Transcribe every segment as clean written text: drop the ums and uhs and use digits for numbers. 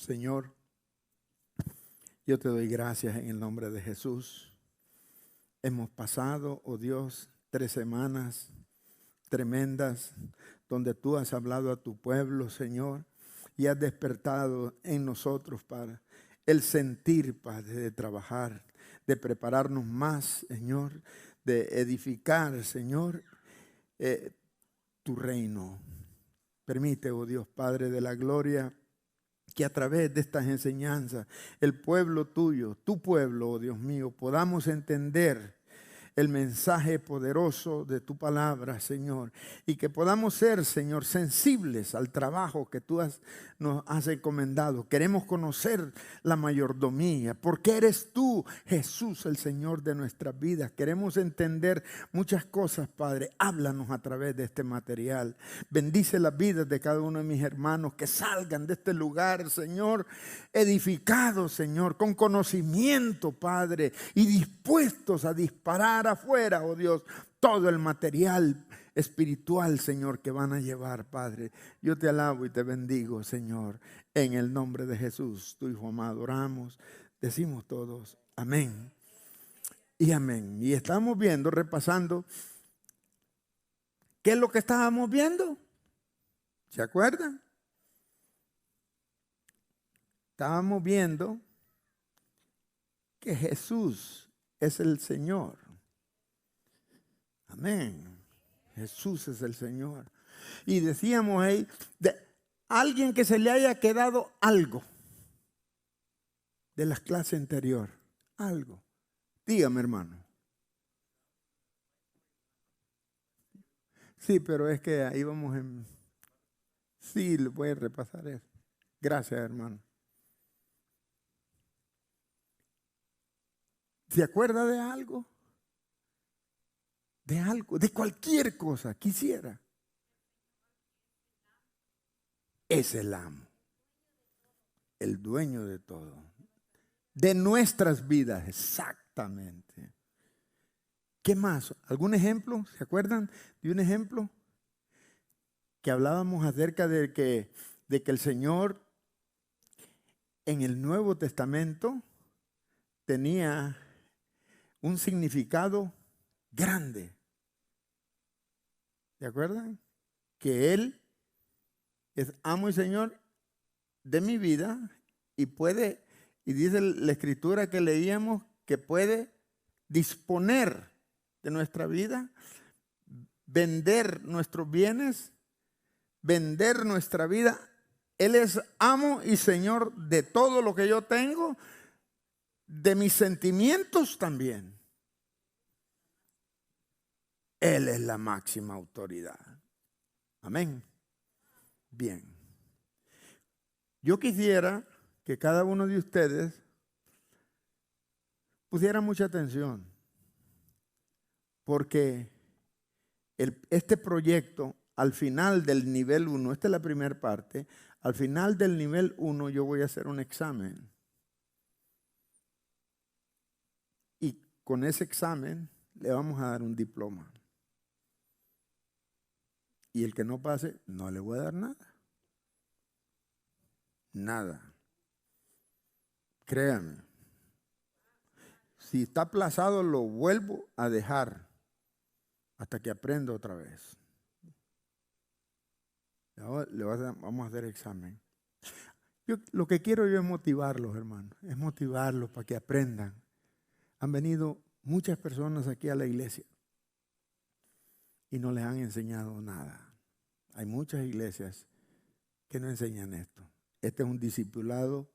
Señor, yo te doy gracias en el nombre de Jesús. Hemos pasado, oh Dios, 3 semanas tremendas donde tú has hablado a tu pueblo, Señor, y has despertado en nosotros para el sentir, Padre, de trabajar, de prepararnos más, Señor, de edificar, Señor, tu reino. Permite, oh Dios, Padre de la gloria, que a través de estas enseñanzas, el pueblo tuyo, tu pueblo, oh Dios mío, podamos entender el mensaje poderoso de tu palabra, Señor, y que podamos ser, Señor, sensibles al trabajo que tú nos has encomendado. Queremos conocer la mayordomía, porque eres tú, Jesús, el Señor de nuestras vidas. Queremos entender muchas cosas, Padre. Háblanos a través de este material. Bendice las vidas de cada uno de mis hermanos que salgan de este lugar, Señor, edificados, Señor, con conocimiento, Padre, y dispuestos a disparar afuera, oh Dios, todo el material espiritual, Señor, que van a llevar, Padre. Yo te alabo y te bendigo, Señor, en el nombre de Jesús, tu Hijo amado. Oramos, decimos todos, amén y amén. Y estamos viendo, repasando, ¿qué es lo que estábamos viendo? ¿Se acuerdan? Estábamos viendo que Jesús es el Señor. Amén. Jesús es el Señor. Y decíamos ahí, de alguien que se le haya quedado algo de las clases anteriores. Algo. Dígame, hermano. Sí, pero es que ahí vamos en... Sí, le voy a repasar eso. Gracias, hermano. ¿Se acuerda de algo? De algo, de cualquier cosa quisiera. Es el amo, el dueño de todo, de nuestras vidas, exactamente. ¿Qué más? ¿Algún ejemplo? ¿Se acuerdan de un ejemplo? Que hablábamos acerca de que el Señor en el Nuevo Testamento tenía un significado grande. ¿Se acuerdan? Que Él es amo y Señor de mi vida y puede, y dice la escritura que leíamos, que puede disponer de nuestra vida, vender nuestros bienes, vender nuestra vida. Él es amo y Señor de todo lo que yo tengo, de mis sentimientos también. Él es la máxima autoridad. Amén. Bien. Yo quisiera que cada uno de ustedes pusiera mucha atención, porque este proyecto, al final del nivel 1, esta es la primera parte, al final del nivel 1 yo voy a hacer un examen. Y con ese examen le vamos a dar un diploma. Y el que no pase, no le voy a dar nada. Nada. Créanme. Si está aplazado, lo vuelvo a dejar hasta que aprenda otra vez. Ahora vamos a hacer examen. Lo que quiero yo es motivarlos, hermanos. Es motivarlos para que aprendan. Han venido muchas personas aquí a la iglesia y no les han enseñado nada. Hay muchas iglesias que no enseñan esto. Este es un discipulado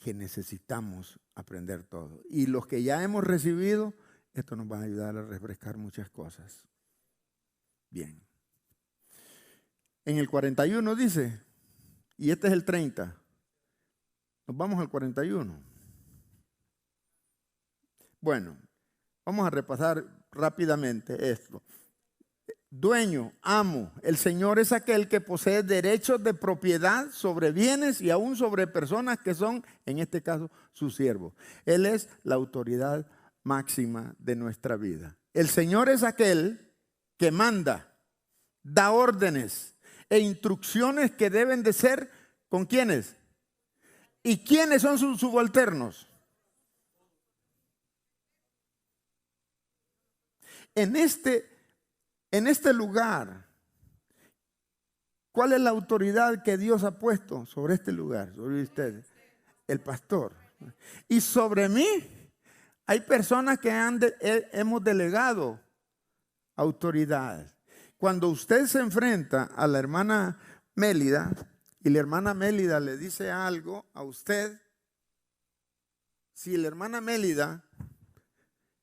que necesitamos aprender todo. Y los que ya hemos recibido, esto nos va a ayudar a refrescar muchas cosas. Bien. En el 41 dice, y este es el 30. Nos vamos al 41. Bueno, vamos a repasar rápidamente esto. Dueño, amo, el Señor es aquel que posee derechos de propiedad sobre bienes y aún sobre personas que son, en este caso, sus siervos. Él es la autoridad máxima de nuestra vida. El Señor es aquel que manda, da órdenes e instrucciones que deben de ser, ¿con quiénes? ¿Y quiénes son sus subalternos? En este lugar, ¿cuál es la autoridad que Dios ha puesto sobre este lugar, sobre ustedes? El pastor. Y sobre mí hay personas que hemos delegado autoridad. Cuando usted se enfrenta a la hermana Mélida y la hermana Mélida le dice algo a usted, si la hermana Mélida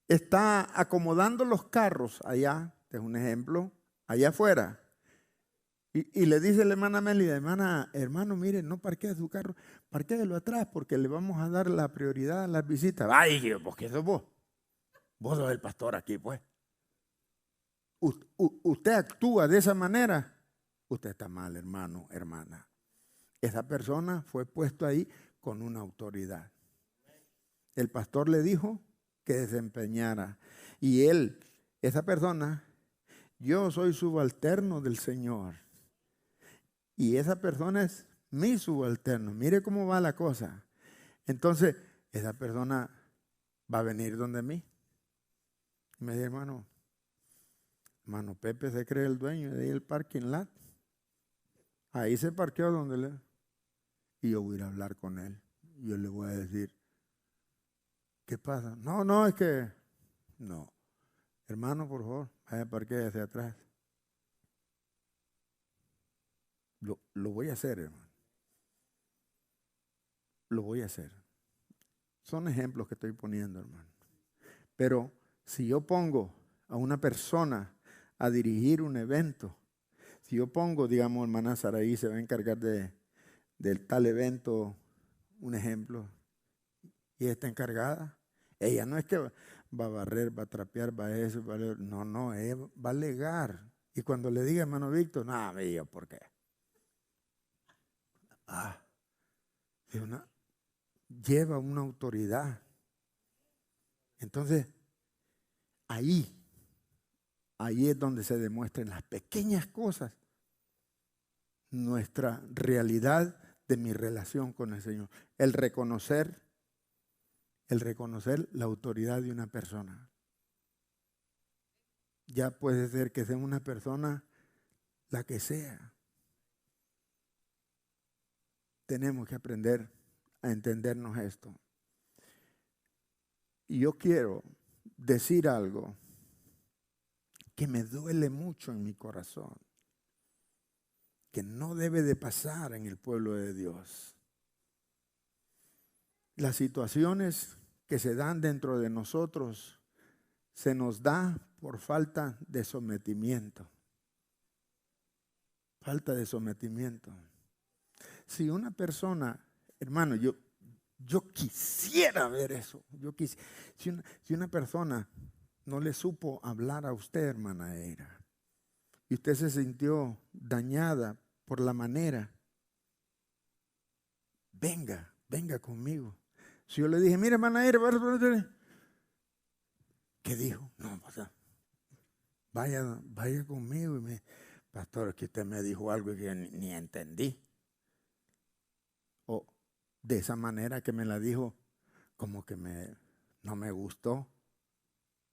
está acomodando los carros allá, este es un ejemplo, allá afuera, y le dice la hermana Mélida, hermano, mire, no parquee su carro, parquéelo atrás porque le vamos a dar la prioridad a las visitas. Ay, ¿vos qué sos vos? Vos sos el pastor aquí, pues. Usted actúa de esa manera, usted está mal, hermano, hermana. Esa persona fue puesto ahí con una autoridad. El pastor le dijo que desempeñara. Y esa persona, yo soy subalterno del Señor. Y esa persona es mi subalterno. Mire cómo va la cosa. Entonces, esa persona va a venir donde mí. Y me dice, hermano Pepe se cree el dueño de ahí el parking lot. Ahí se parqueó donde le... Y yo voy a ir a hablar con él. Yo le voy a decir, ¿qué pasa? No, es que... No. Hermano, por favor, vaya a parquear hacia atrás. Lo voy a hacer, hermano. Lo voy a hacer. Son ejemplos que estoy poniendo, hermano. Pero si yo pongo a una persona a dirigir un evento, si yo pongo, digamos, hermana Saraí se va a encargar del tal evento, un ejemplo, y ella está encargada, ella no es que va a barrer, va a trapear, va a eso, no, ella va a legar. Y cuando le diga, hermano Víctor, no, me diga, ¿por qué? Lleva una autoridad. Entonces, ahí es donde se demuestra en las pequeñas cosas nuestra realidad de mi relación con el Señor. El reconocer la autoridad de una persona. Ya puede ser que sea una persona la que sea. Tenemos que aprender a entendernos esto. Y yo quiero decir algo que me duele mucho en mi corazón, que no debe de pasar en el pueblo de Dios. Las situaciones que se dan dentro de nosotros se nos da por falta de sometimiento. Falta de sometimiento. Si una persona, hermano, yo quisiera ver eso. Si una persona no le supo hablar a usted, hermana Eira, y usted se sintió dañada por la manera, venga conmigo. Si yo le dije, mire, hermana Eira, ¿qué dijo? No, o sea, vaya conmigo. Y pastor, es que usted me dijo algo que ni entendí. O de esa manera que me la dijo, como que no me gustó,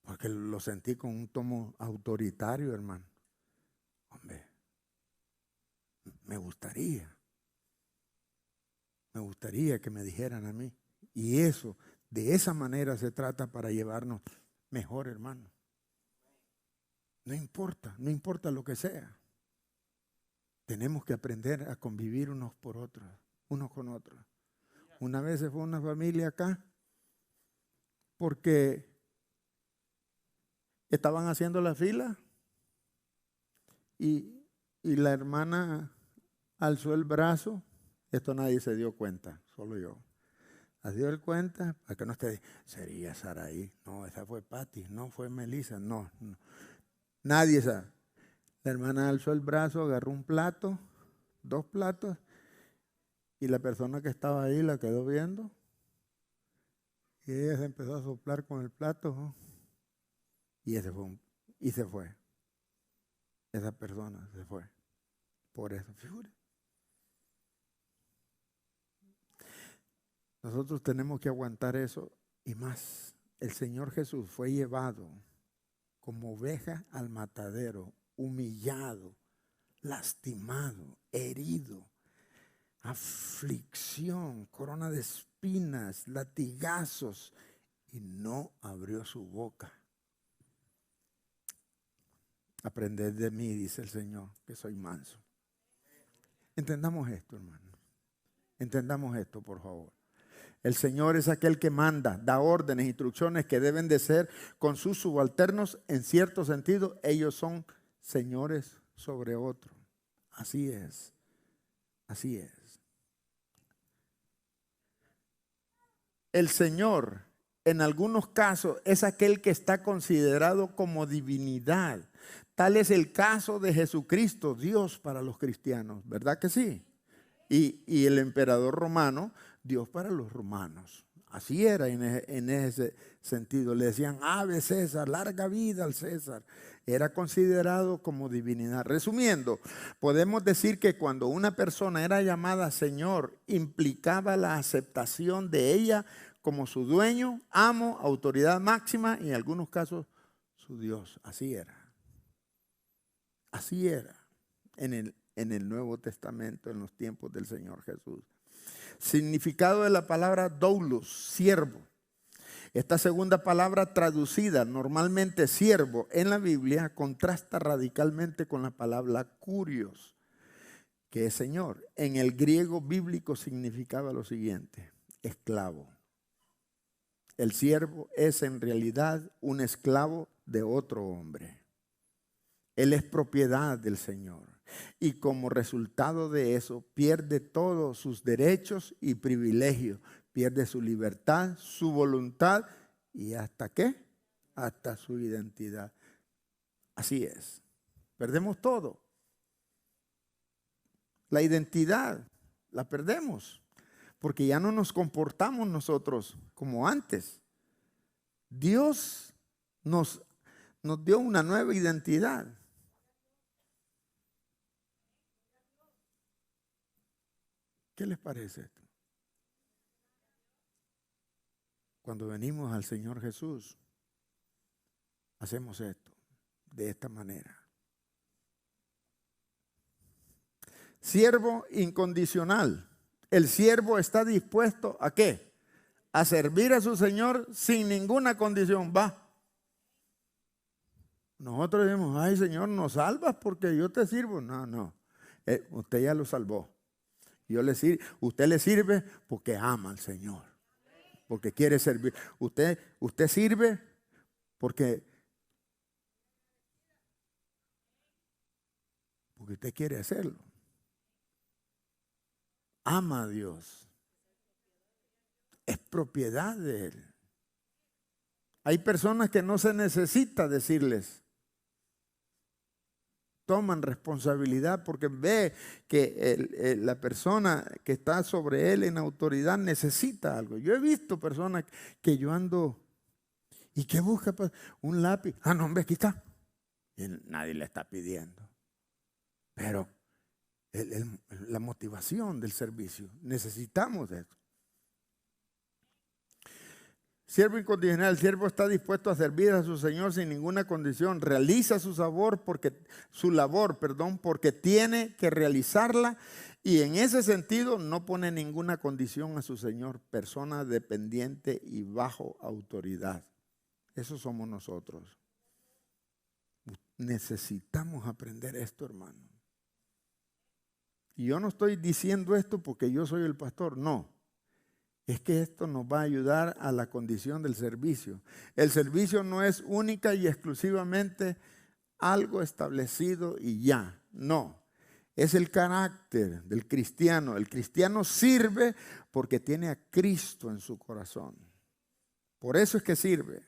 porque lo sentí con un tono autoritario, hermano. Hombre, me gustaría que me dijeran a mí. Y eso, de esa manera se trata para llevarnos mejor, hermano. No importa lo que sea. Tenemos que aprender a convivir unos con otros. Una vez se fue una familia acá porque estaban haciendo la fila y la hermana alzó el brazo. Esto nadie se dio cuenta, solo yo. ¿Se dio el cuenta? Para que no esté, sería Saraí. No, esa fue Patti, no fue Melissa, no. Nadie sabe. La hermana alzó el brazo, agarró un plato, 2 platos, y la persona que estaba ahí la quedó viendo. Y ella se empezó a soplar con el plato, ¿no? Y se fue. Esa persona se fue. Por eso, figure. Nosotros tenemos que aguantar eso y más. El Señor Jesús fue llevado como oveja al matadero, humillado, lastimado, herido, aflicción, corona de espinas, latigazos, y no abrió su boca. Aprended de mí, dice el Señor, que soy manso. Entendamos esto, hermano. Entendamos esto, por favor. El Señor es aquel que manda, da órdenes, instrucciones que deben de ser con sus subalternos. En cierto sentido, ellos son señores sobre otros. Así es. Así es. El Señor, en algunos casos, es aquel que está considerado como divinidad. Tal es el caso de Jesucristo, Dios para los cristianos, ¿verdad que sí? Y el emperador romano, Dios para los romanos. Así era en ese sentido. Le decían, ave César, larga vida al César. Era considerado como divinidad. Resumiendo, podemos decir que cuando una persona era llamada Señor, implicaba la aceptación de ella como su dueño, amo, autoridad máxima y en algunos casos su Dios. Así era. Así era en el Nuevo Testamento, en los tiempos del Señor Jesús. Significado de la palabra doulos, siervo. Esta segunda palabra traducida, normalmente siervo, en la Biblia contrasta radicalmente con la palabra kurios, que es Señor. En el griego bíblico significaba lo siguiente: esclavo. El siervo es en realidad un esclavo de otro hombre. Él es propiedad del Señor. Y como resultado de eso, pierde todos sus derechos y privilegios. Pierde su libertad, su voluntad y ¿hasta qué? Hasta su identidad. Así es. Perdemos todo. La identidad la perdemos porque ya no nos comportamos nosotros como antes. Dios nos dio una nueva identidad. ¿Qué les parece esto? Cuando venimos al Señor Jesús, hacemos esto, de esta manera. Siervo incondicional. El siervo está dispuesto ¿a qué? A servir a su Señor sin ninguna condición. Va. Nosotros decimos, ay Señor, nos salvas porque yo te sirvo. No. Usted ya lo salvó. Usted le sirve porque ama al Señor, porque quiere servir. Usted sirve porque usted quiere hacerlo. Ama a Dios. Es propiedad de Él. Hay personas que no se necesita decirles. Toman responsabilidad porque ve que la persona que está sobre él en autoridad necesita algo. Yo he visto personas que yo ando y que busca un lápiz. Ah, no, hombre, aquí está. Y nadie le está pidiendo. Pero la motivación del servicio, necesitamos eso. Siervo incondicional, el siervo está dispuesto a servir a su Señor sin ninguna condición. Realiza su labor porque tiene que realizarla y en ese sentido no pone ninguna condición a su Señor, persona dependiente y bajo autoridad. Eso somos nosotros. Necesitamos aprender esto, hermano. Y yo no estoy diciendo esto porque yo soy el pastor, no. Es que esto nos va a ayudar a la condición del servicio. El servicio no es única y exclusivamente algo establecido y ya. No, es el carácter del cristiano. El cristiano sirve porque tiene a Cristo en su corazón. Por eso es que sirve.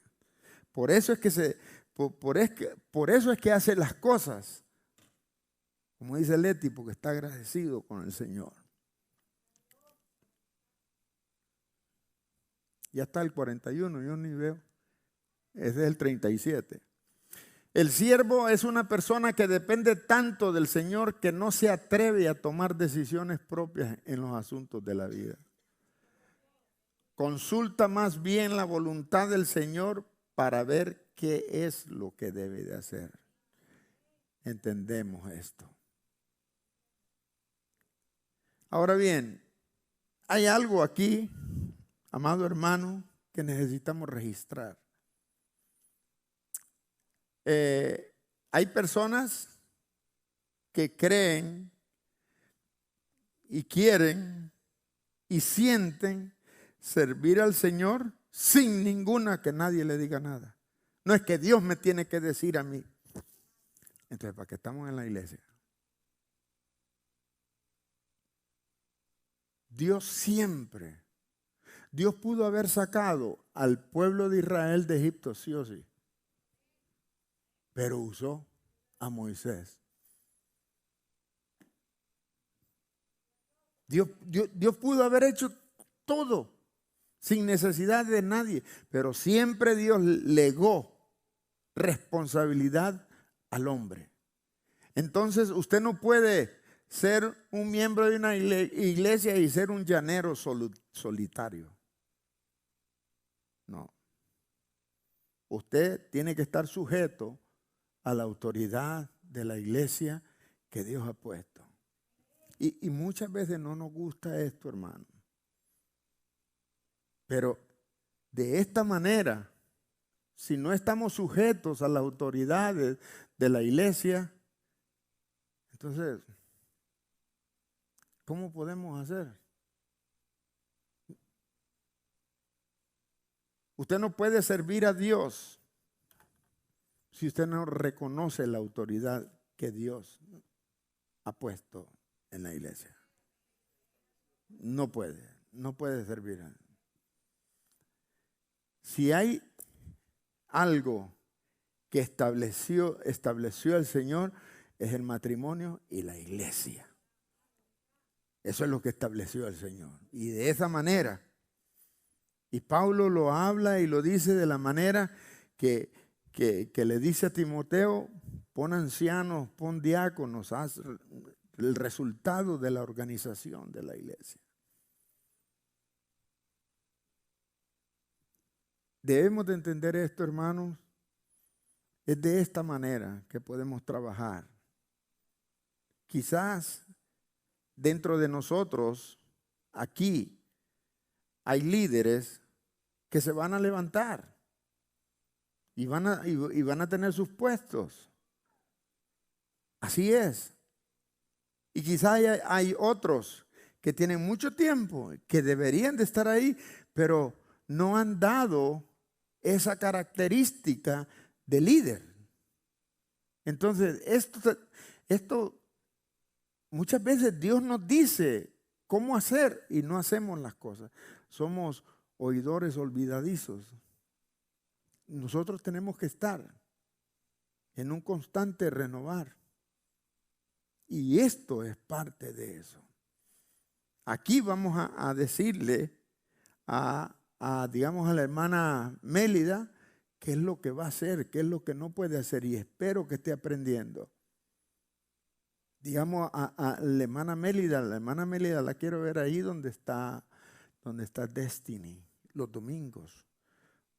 Por eso es que hace las cosas. Como dice Leti, porque está agradecido con el Señor. Ya está el 41, yo ni veo. Ese es el 37. El siervo es una persona que depende tanto del Señor que no se atreve a tomar decisiones propias en los asuntos de la vida. consulta más bien la voluntad del Señor para ver qué es lo que debe de hacer. Entendemos esto. Ahora bien, hay algo aquí, amado hermano, que necesitamos registrar. Hay personas que creen y quieren y sienten servir al Señor sin ninguna que nadie le diga nada. No es que Dios me tiene que decir a mí. Entonces, ¿para qué estamos en la iglesia? Dios siempre, Dios pudo haber sacado al pueblo de Israel de Egipto, sí o sí, pero usó a Moisés. Dios pudo haber hecho todo sin necesidad de nadie, pero siempre Dios legó responsabilidad al hombre. Entonces usted no puede ser un miembro de una iglesia y ser un llanero solitario. No. Usted tiene que estar sujeto a la autoridad de la iglesia que Dios ha puesto. Y muchas veces no nos gusta esto, hermano. Pero de esta manera, si no estamos sujetos a las autoridades de la iglesia, entonces, ¿cómo podemos hacer? Usted no puede servir a Dios si usted no reconoce la autoridad que Dios ha puesto en la iglesia. No puede servir. Si hay algo que estableció el Señor, es el matrimonio y la iglesia. Eso es lo que estableció el Señor. Y de esa manera, y Pablo lo habla y lo dice de la manera que le dice a Timoteo: pon ancianos, pon diáconos, haz el resultado de la organización de la iglesia. Debemos de entender esto, hermanos. Es de esta manera que podemos trabajar. Quizás dentro de nosotros, aquí, hay líderes que se van a levantar y van a tener sus puestos. Así es. Y quizás hay otros que tienen mucho tiempo, que deberían de estar ahí, pero no han dado esa característica de líder. Entonces, esto muchas veces Dios nos dice cómo hacer y no hacemos las cosas. Somos oidores olvidadizos. Nosotros tenemos que estar en un constante renovar. Y esto es parte de eso. Aquí vamos a decirle digamos, a la hermana Mélida qué es lo que va a hacer, qué es lo que no puede hacer, y espero que esté aprendiendo. Digamos a la hermana Mélida la quiero ver ahí donde está Destiny, los domingos.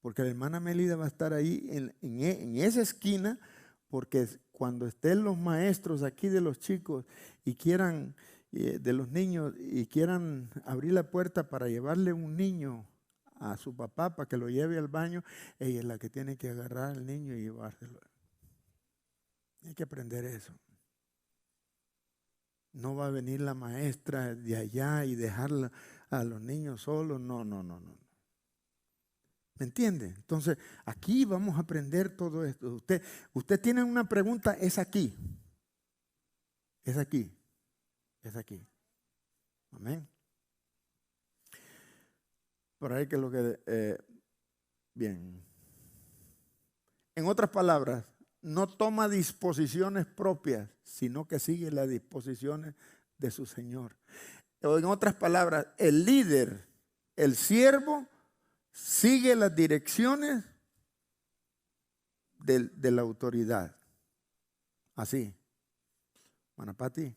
Porque la hermana Mélida va a estar ahí en esa esquina, porque cuando estén los maestros aquí de los chicos y quieran, de los niños, y quieran abrir la puerta para llevarle un niño a su papá para que lo lleve al baño, ella es la que tiene que agarrar al niño y llevárselo. Hay que aprender eso. No va a venir la maestra de allá y dejar a los niños solos. No. ¿Me entiende? Entonces, aquí vamos a aprender todo esto. Usted tiene una pregunta, es aquí. Es aquí. Es aquí. Amén. Por ahí que es lo que... bien. En otras palabras, no toma disposiciones propias, sino que sigue las disposiciones de su Señor. O en otras palabras, el líder, el siervo, sigue las direcciones de la autoridad. Así. Bueno, Pati,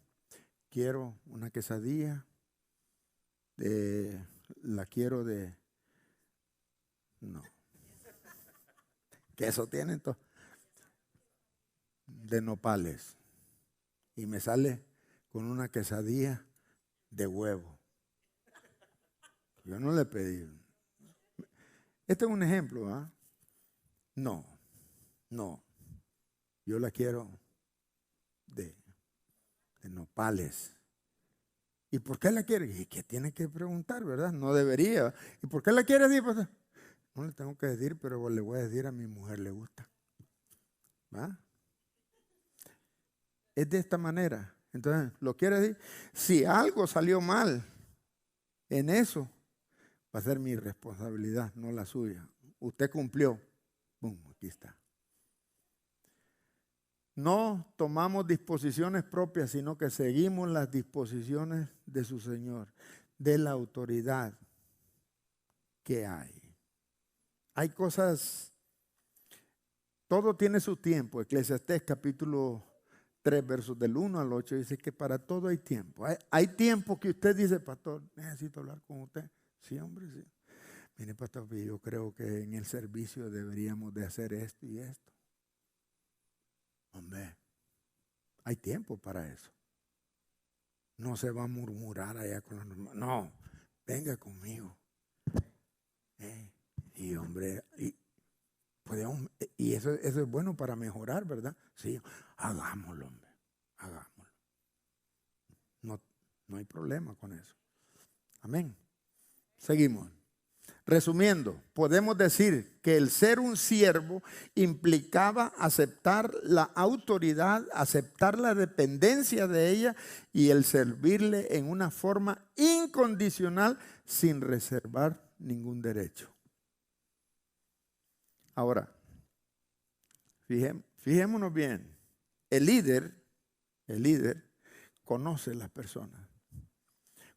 quiero una quesadilla, la quiero de No. Queso tiene todo. De nopales. Y me sale con una quesadilla de huevo. Yo no le pedí. Este es un ejemplo, ¿ah? No. Yo la quiero de nopales. ¿Y por qué la quiere? ¿Y qué tiene que preguntar, verdad? No debería. ¿Y por qué la quiere? Pues, no le tengo que decir, pero le voy a decir a mi mujer, le gusta. ¿Va? Es de esta manera. Entonces, lo quiere decir. Si algo salió mal en eso, va a ser mi responsabilidad, no la suya. Usted cumplió. ¡Bum! Aquí está. No tomamos disposiciones propias, sino que seguimos las disposiciones de su Señor, de la autoridad que hay. Hay cosas, todo tiene su tiempo. Eclesiastés capítulo 3, versos del 1 al 8, dice que para todo hay tiempo. Hay tiempo que usted dice, pastor, necesito hablar con usted. Sí, hombre, sí. Mire, pastor, yo creo que en el servicio deberíamos de hacer esto y esto. Hombre, hay tiempo para eso. No se va a murmurar allá con los hermanos. No, venga conmigo. Y hombre, y eso es bueno para mejorar, ¿verdad? Sí, hagámoslo, hombre, hagámoslo. No hay problema con eso. Amén. Seguimos. Resumiendo, podemos decir que el ser un siervo implicaba aceptar la autoridad, aceptar la dependencia de ella y el servirle en una forma incondicional sin reservar ningún derecho. Ahora, fijémonos bien, el líder conoce las personas.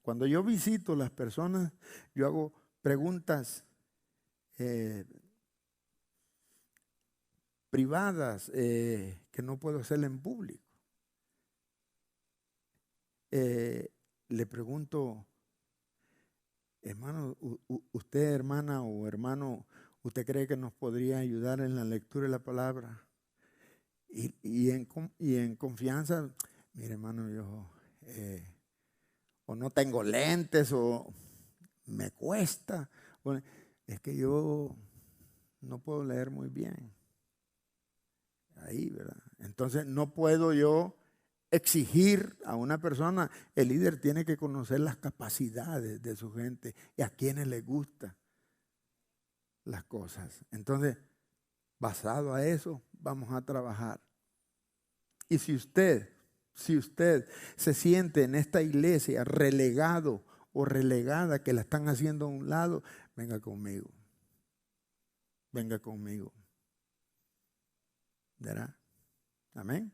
Cuando yo visito las personas, yo hago preguntas privadas que no puedo hacer en público. Le pregunto, hermano, usted, hermana o hermano, ¿usted cree que nos podría ayudar en la lectura de la palabra? Y en confianza, mire, hermano, yo o no tengo lentes o me cuesta. Bueno, es que yo no puedo leer muy bien. Ahí, ¿verdad? Entonces no puedo yo exigir a una persona. El líder tiene que conocer las capacidades de su gente y a quienes les gustan las cosas. Entonces, basado a eso, vamos a trabajar. Y si usted se siente en esta iglesia relegado o relegada, que la están haciendo a un lado, venga conmigo. Venga conmigo. ¿Verá? Amén.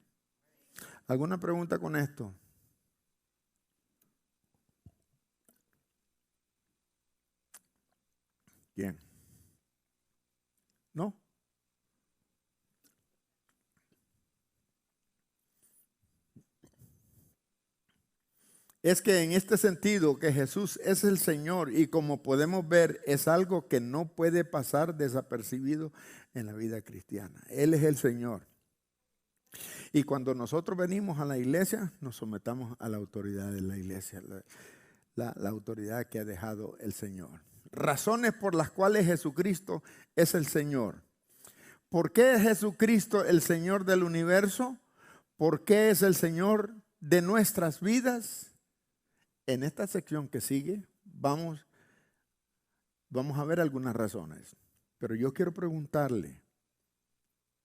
¿Alguna pregunta con esto? ¿Quién? ¿No? Es que en este sentido que Jesús es el Señor y como podemos ver es algo que no puede pasar desapercibido en la vida cristiana. Él es el Señor. Y cuando nosotros venimos a la iglesia, nos sometamos a la autoridad de la iglesia, la autoridad que ha dejado el Señor. Razones por las cuales Jesucristo es el Señor. ¿Por qué es Jesucristo el Señor del universo? ¿Por qué es el Señor de nuestras vidas? En esta sección que sigue vamos a ver algunas razones. Pero yo quiero preguntarle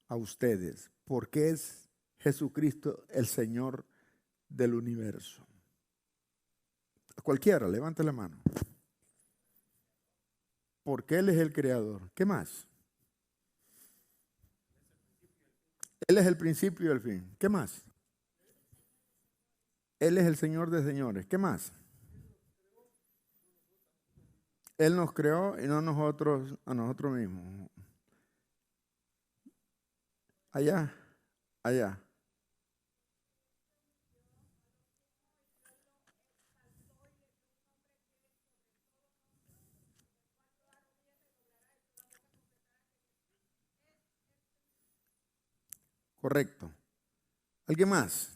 a ustedes, ¿por qué es Jesucristo el Señor del universo? A cualquiera, levante la mano. Porque Él es el creador. ¿Qué más? Él es el principio y el fin. ¿Qué más? Él es el Señor de señores. ¿Qué más? Él nos creó y no nosotros a nosotros mismos. Allá. Correcto. ¿Alguien más?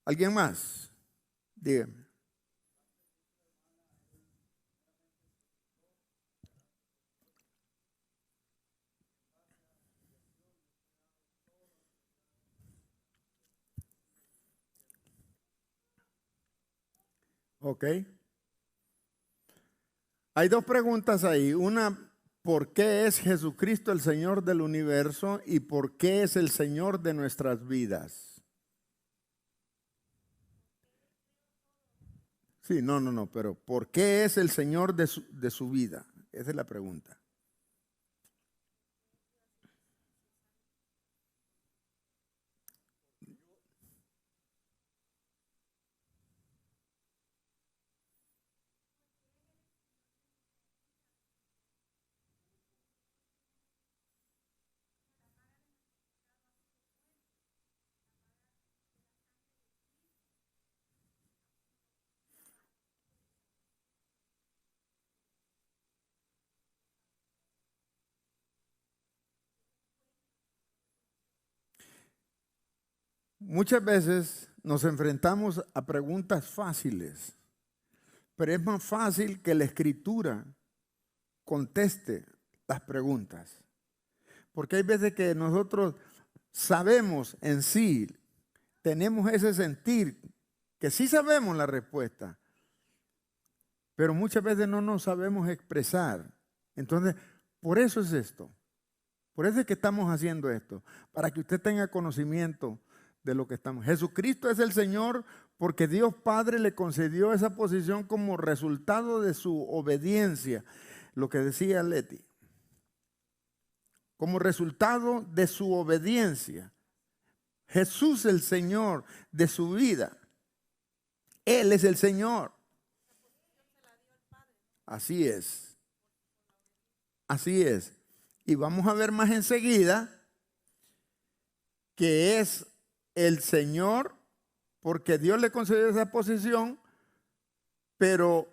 ¿Alguien más? Dígame. Ok. Hay dos preguntas ahí. Una, ¿por qué es Jesucristo el Señor del universo y por qué es el Señor de nuestras vidas? Sí, no, pero ¿por qué es el Señor de su vida? Esa es la pregunta. Muchas veces nos enfrentamos a preguntas fáciles, pero es más fácil que la Escritura conteste las preguntas. Porque hay veces que nosotros sabemos en sí, tenemos ese sentir que sí sabemos la respuesta, pero muchas veces no nos sabemos expresar. Entonces, por eso es esto. Por eso es que estamos haciendo esto, para que usted tenga conocimiento de lo que estamos. Jesucristo es el Señor porque Dios Padre le concedió esa posición como resultado de su obediencia, lo que decía Leti. Como resultado de su obediencia. Jesús el Señor de su vida. Él es el Señor. Así es. Así es. Y vamos a ver más enseguida que es el Señor porque Dios le concedió esa posición, pero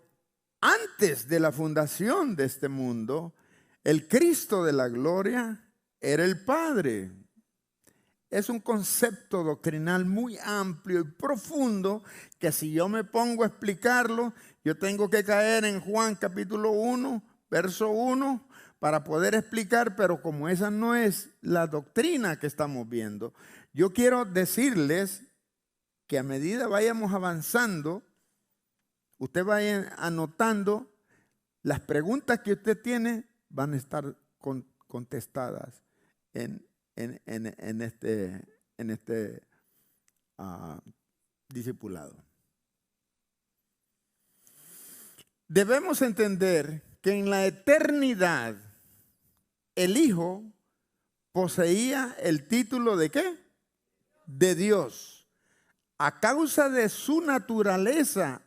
antes de la fundación de este mundo, el Cristo de la gloria era el Padre. Es un concepto doctrinal muy amplio y profundo que si yo me pongo a explicarlo, yo tengo que caer en Juan capítulo 1, verso 1, para poder explicar, pero como esa no es la doctrina que estamos viendo, yo quiero decirles que a medida vayamos avanzando, usted vaya anotando, las preguntas que usted tiene van a estar contestadas en este discipulado. Debemos entender que en la eternidad el Hijo poseía el título ¿de qué? De Dios, a causa de su naturaleza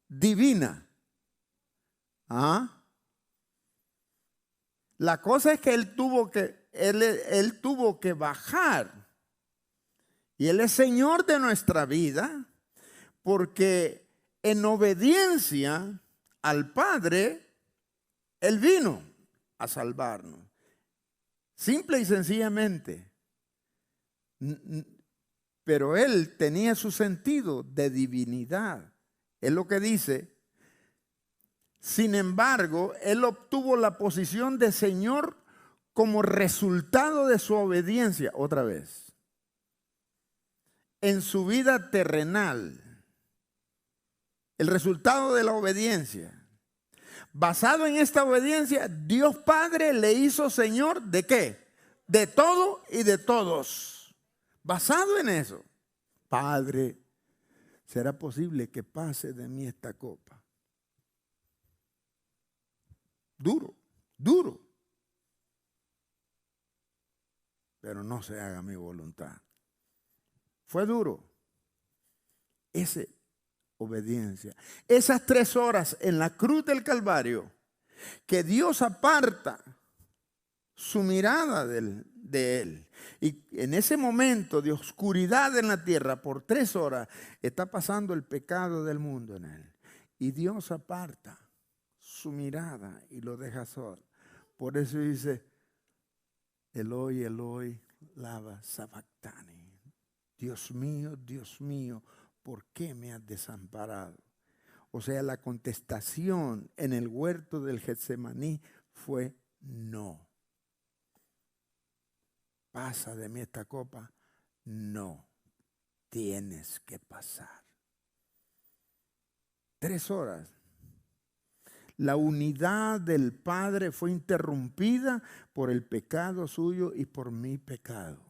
divina. ¿Ah? La cosa es que él tuvo que bajar. Y Él es Señor de nuestra vida porque en obediencia al Padre, Él vino a salvarnos. Simple y sencillamente. Pero Él tenía su sentido de divinidad. Es lo que dice. Sin embargo, Él obtuvo la posición de Señor como resultado de su obediencia. Otra vez. En su vida terrenal, el resultado de la obediencia. Basado en esta obediencia, Dios Padre le hizo Señor ¿de qué? De todo y de todos. Basado en eso, Padre, ¿será posible que pase de mí esta copa? Duro, duro. Pero no se haga mi voluntad. Fue duro. Esa obediencia. Esas 3 horas en la cruz del Calvario, que Dios aparta su mirada de Él. Y en ese momento de oscuridad en la tierra, por 3 horas, está pasando el pecado del mundo en Él. Y Dios aparta su mirada y lo deja solo. Por eso dice, Eloi, Eloi, lama sabactani. Dios mío, ¿por qué me has desamparado? O sea, la contestación en el huerto del Getsemaní fue no. ¿Pasa de mí esta copa? No, tienes que pasar. 3 horas. La unidad del Padre fue interrumpida por el pecado suyo y por mi pecado.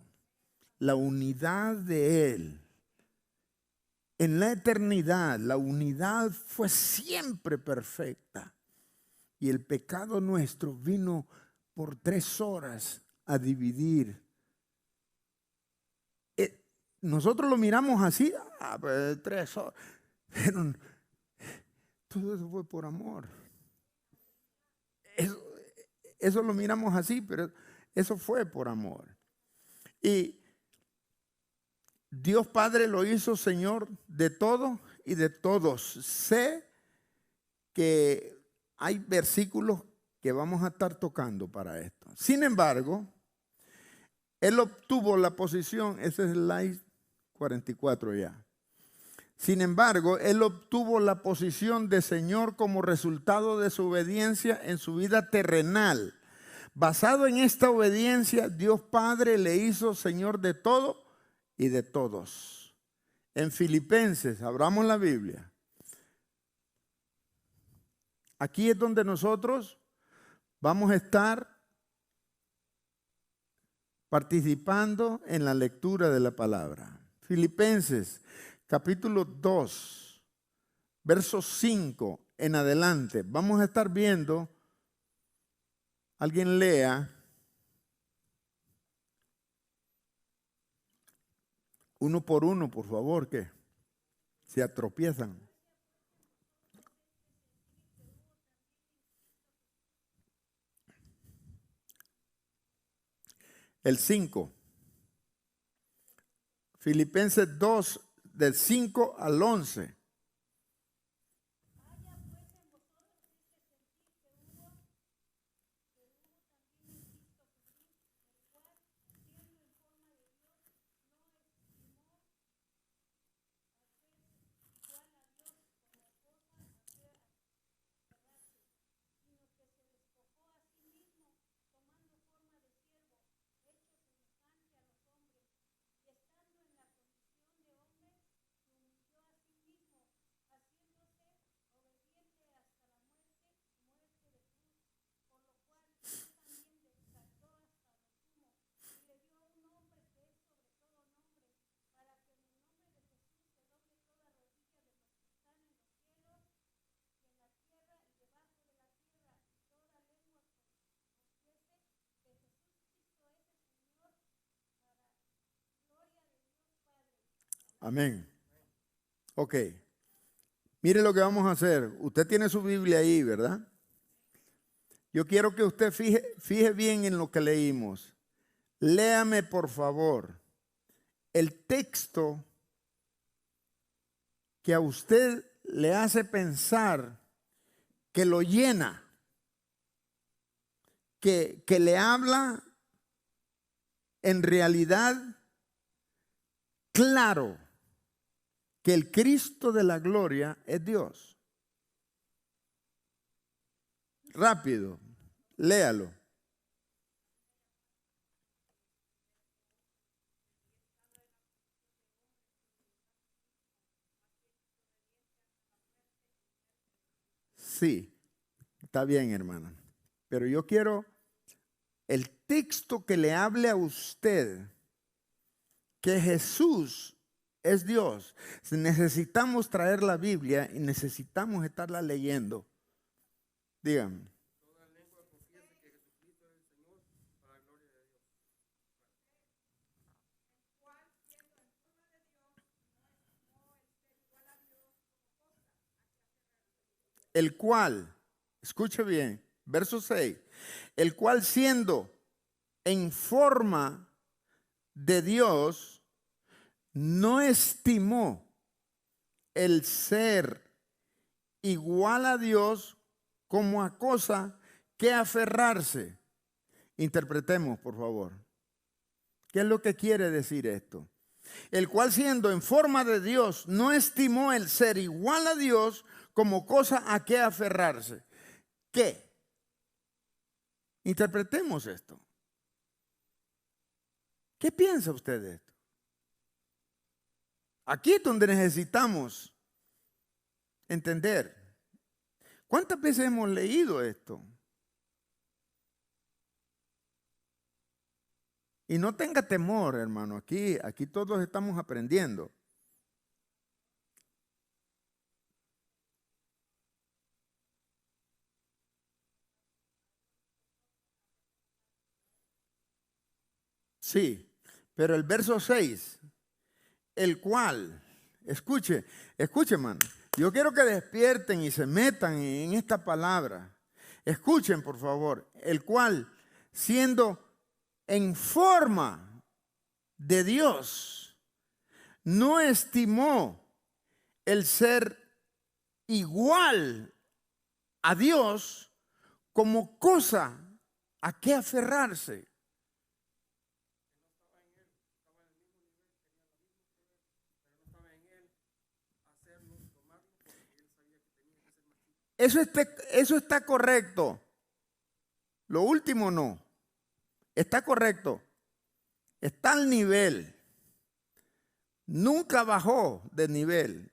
La unidad de Él. En la eternidad, la unidad fue siempre perfecta. Y el pecado nuestro vino por 3 horas a dividir. Nosotros lo miramos así, pues 3 horas. Pero todo eso fue por amor. Eso lo miramos así, pero eso fue por amor. Y Dios Padre lo hizo Señor de todo y de todos. Sé que hay versículos que vamos a estar tocando para esto. Sin embargo, Él obtuvo la posición, ese es el slide 44 ya. Sin embargo, Él obtuvo la posición de Señor como resultado de su obediencia en su vida terrenal. Basado en esta obediencia, Dios Padre le hizo Señor de todo y de todos. En Filipenses, abramos la Biblia. Aquí es donde nosotros vamos a estar participando en la lectura de la palabra. Filipenses, capítulo 2, verso 5 en adelante. Vamos a estar viendo, alguien lea, uno por uno, por favor, que se atropiezan. El 5. Filipenses 2, del 5 al 11. Amén. Ok. Mire lo que vamos a hacer. Usted tiene su Biblia ahí, ¿verdad? Yo quiero que usted fije bien en lo que leímos. Léame, por favor, el texto que a usted le hace pensar que lo llena, que le habla en realidad claro que el Cristo de la gloria es Dios. Rápido, léalo. Sí, está bien, hermana. Pero yo quiero el texto que le hable a usted que Jesús es Dios. Necesitamos traer la Biblia y necesitamos estarla leyendo. Díganme. El cual, escuche bien, verso 6, el cual siendo en forma de Dios, no estimó el ser igual a Dios como a cosa que aferrarse. Interpretemos, por favor. ¿Qué es lo que quiere decir esto? El cual siendo en forma de Dios, no estimó el ser igual a Dios como cosa a que aferrarse. ¿Qué? Interpretemos esto. ¿Qué piensa usted de esto? Aquí es donde necesitamos entender. ¿Cuántas veces hemos leído esto? Y no tenga temor, hermano. Aquí todos estamos aprendiendo. Sí, pero el verso 6, el cual, escuche, hermano. Yo quiero que despierten y se metan en esta palabra. Escuchen, por favor. El cual, siendo en forma de Dios, no estimó el ser igual a Dios como cosa a que aferrarse. Eso está correcto. Lo último no. Está correcto. Está al nivel. Nunca bajó de nivel.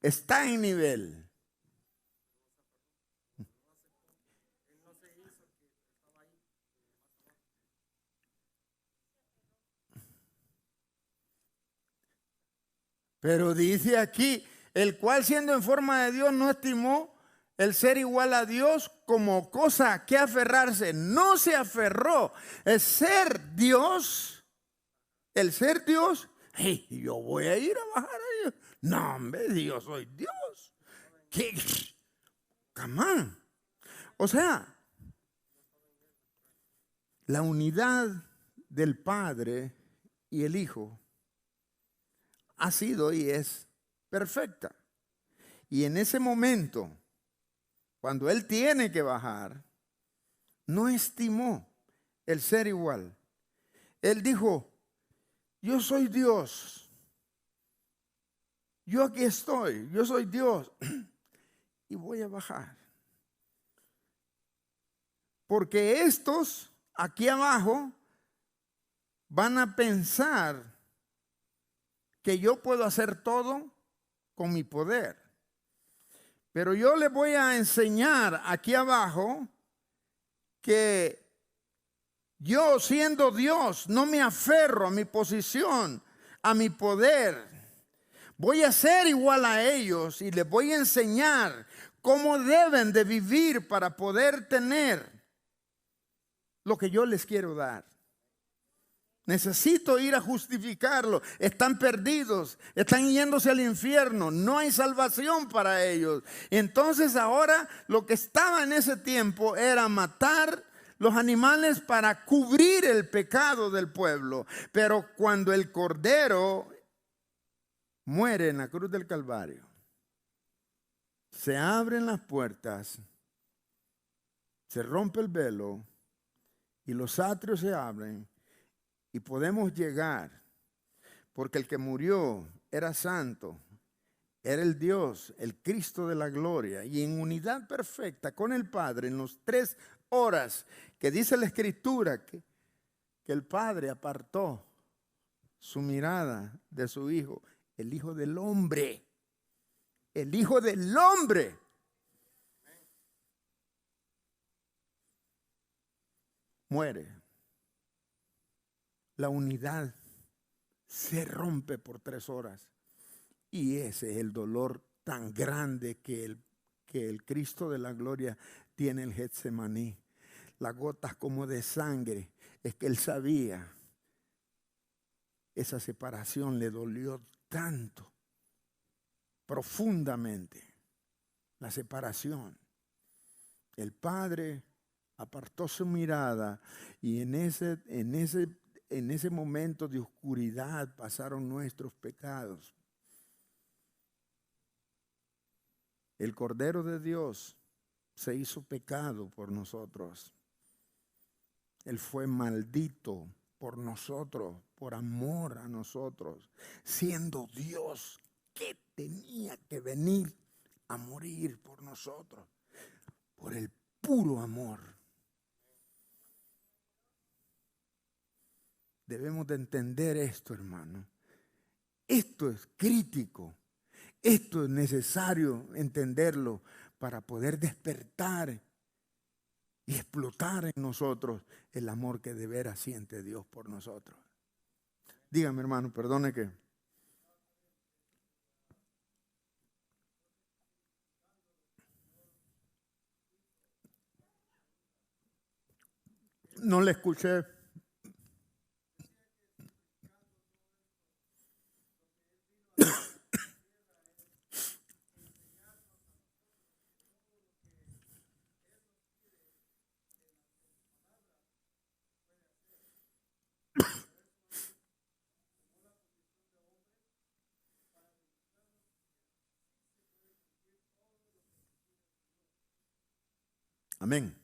Está en nivel. Pero dice aquí, el cual siendo en forma de Dios no estimó el ser igual a Dios como cosa que aferrarse. No se aferró. El ser Dios, hey, yo voy a ir a bajar a Dios. No, hombre, Dios, soy Dios. ¿Qué? Come on. O sea, la unidad del Padre y el Hijo ha sido y es perfecta. Y en ese momento, cuando Él tiene que bajar, no estimó el ser igual. Él dijo, yo soy Dios. Yo aquí estoy, yo soy Dios. Y voy a bajar. Porque estos aquí abajo van a pensar que yo puedo hacer todo con mi poder. Pero yo les voy a enseñar aquí abajo que yo siendo Dios no me aferro a mi posición, a mi poder. Voy a ser igual a ellos y les voy a enseñar cómo deben de vivir para poder tener lo que yo les quiero dar. Necesito ir a justificarlo. Están perdidos, están yéndose al infierno. No hay salvación para ellos. Entonces ahora lo que estaba en ese tiempo era matar los animales para cubrir el pecado del pueblo. Pero cuando el Cordero muere en la cruz del Calvario, se abren las puertas, se rompe el velo y los atrios se abren. Y podemos llegar, porque el que murió era santo, era el Dios, el Cristo de la gloria, y en unidad perfecta con el Padre, en las 3 horas que dice la Escritura, que el Padre apartó su mirada de su Hijo, el Hijo del Hombre, el Hijo del Hombre. Muere. La unidad se rompe por 3 horas. Y ese es el dolor tan grande que el Cristo de la gloria tiene en Getsemaní. Las gotas como de sangre. Es que Él sabía. Esa separación le dolió tanto, profundamente. La separación. El Padre apartó su mirada y en ese momento de oscuridad pasaron nuestros pecados. El Cordero de Dios se hizo pecado por nosotros. Él fue maldito por nosotros, por amor a nosotros, siendo Dios que tenía que venir a morir por nosotros, por el puro amor. Debemos de entender esto, hermano. Esto es crítico. Esto es necesario entenderlo para poder despertar y explotar en nosotros el amor que de veras siente Dios por nosotros. Dígame, hermano, perdone que... No le escuché. Amén.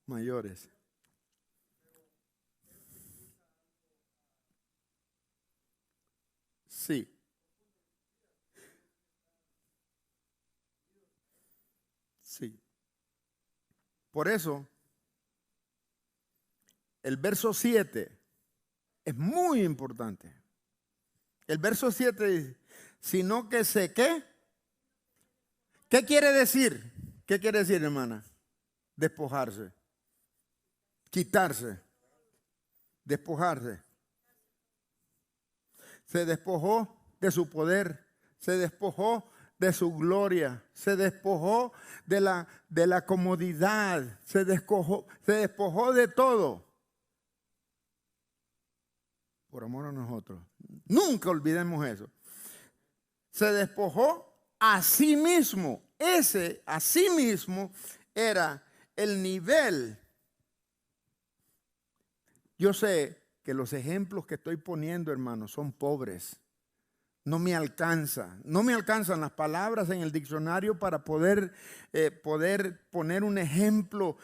Mayores. Sí. Sí. Por eso, el verso 7 es muy importante. El verso 7 dice, sino que sé qué. ¿Qué quiere decir? ¿Qué quiere decir, hermana? Despojarse. Quitarse. Despojarse. Se despojó de su poder. Se despojó de su gloria. Se despojó de la comodidad. Se despojó de todo. Por amor a nosotros. Nunca olvidemos eso. Se despojó a sí mismo. Ese a sí mismo era el nivel. Yo sé que los ejemplos que estoy poniendo, hermanos, son pobres. No me alcanzan las palabras en el diccionario para poder poner un ejemplo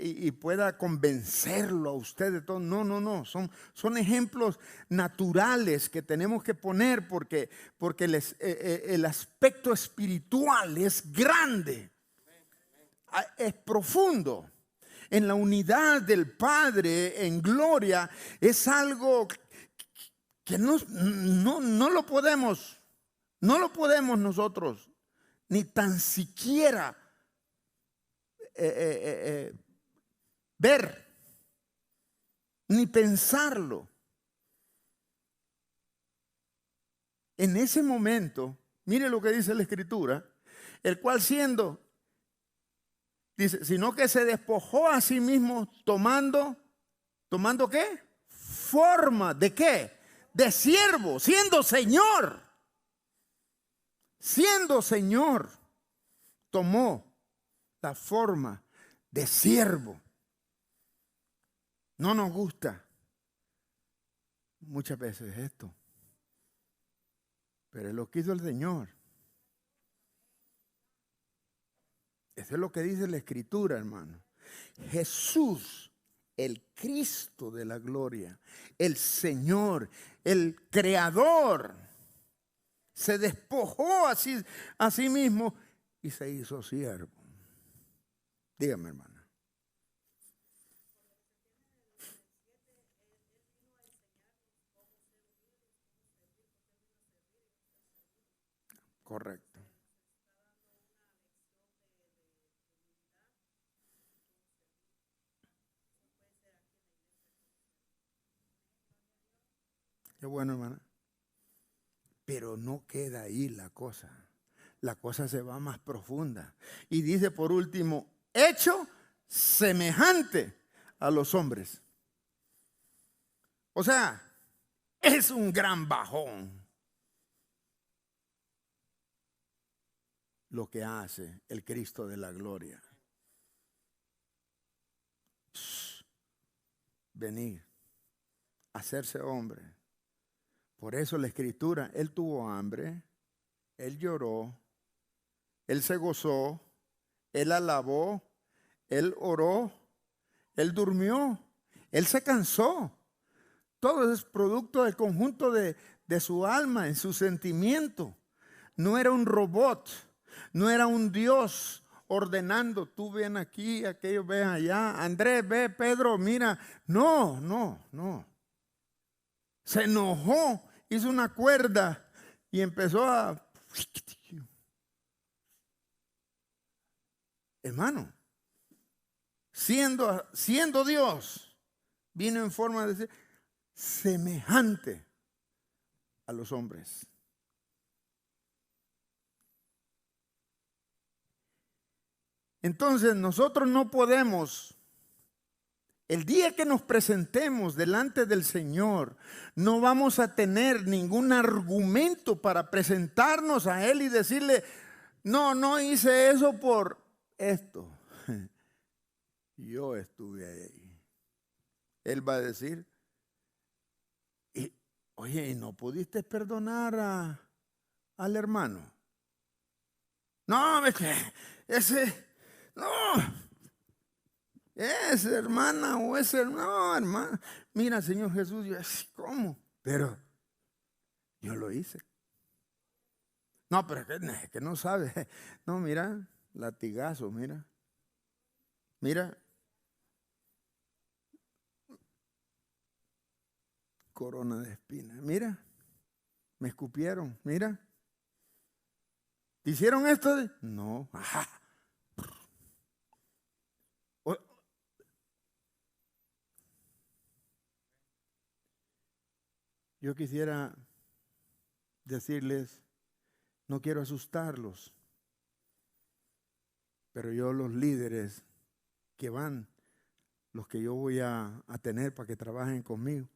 y pueda convencerlo a usted de todo. No. Son ejemplos naturales que tenemos que poner porque el aspecto espiritual es grande, es profundo. En la unidad del Padre, en gloria, es algo que no lo podemos nosotros ni tan siquiera ver, ni pensarlo. En ese momento, mire lo que dice la Escritura, el cual dice, sino que se despojó a sí mismo tomando ¿qué? Forma, ¿de qué? De siervo, siendo Señor, tomó la forma de siervo. No nos gusta muchas veces esto, pero es lo que hizo el Señor. Eso es lo que dice la Escritura, hermano. Jesús, el Cristo de la gloria, el Señor, el Creador, se despojó a sí mismo y se hizo siervo. Dígame, hermana. Correcto. Qué bueno, hermana. Pero no queda ahí la cosa. La cosa se va más profunda. Y dice por último, hecho semejante a los hombres. O sea, es un gran bajón lo que hace el Cristo de la gloria. Venir, hacerse hombre. Por eso la Escritura, Él tuvo hambre, Él lloró, Él se gozó, él alabó, él oró, él durmió, él se cansó. Todo es producto del conjunto de su alma, en su sentimiento. No era un robot, no era un Dios ordenando, tú ven aquí, aquellos ven allá, Andrés, ve, Pedro, mira. No, no, no. Se enojó, hizo una cuerda y empezó a... Hermano, siendo Dios, vino en forma de ser semejante a los hombres. Entonces nosotros no podemos, el día que nos presentemos delante del Señor, no vamos a tener ningún argumento para presentarnos a Él y decirle, no hice eso por esto. Yo estuve ahí. Él va a decir, oye, ¿y no pudiste perdonar al hermano? No, esa hermana o ese no, hermana. Mira, Señor Jesús, yo ¿cómo? Pero yo lo hice. No, pero es que no sabe. No, mira, latigazo, mira. Mira. Corona de espinas. Mira, me escupieron, mira. ¿Hicieron esto? No. Ajá. Yo quisiera decirles, no quiero asustarlos, pero yo los líderes que van, los que yo voy a tener para que trabajen conmigo,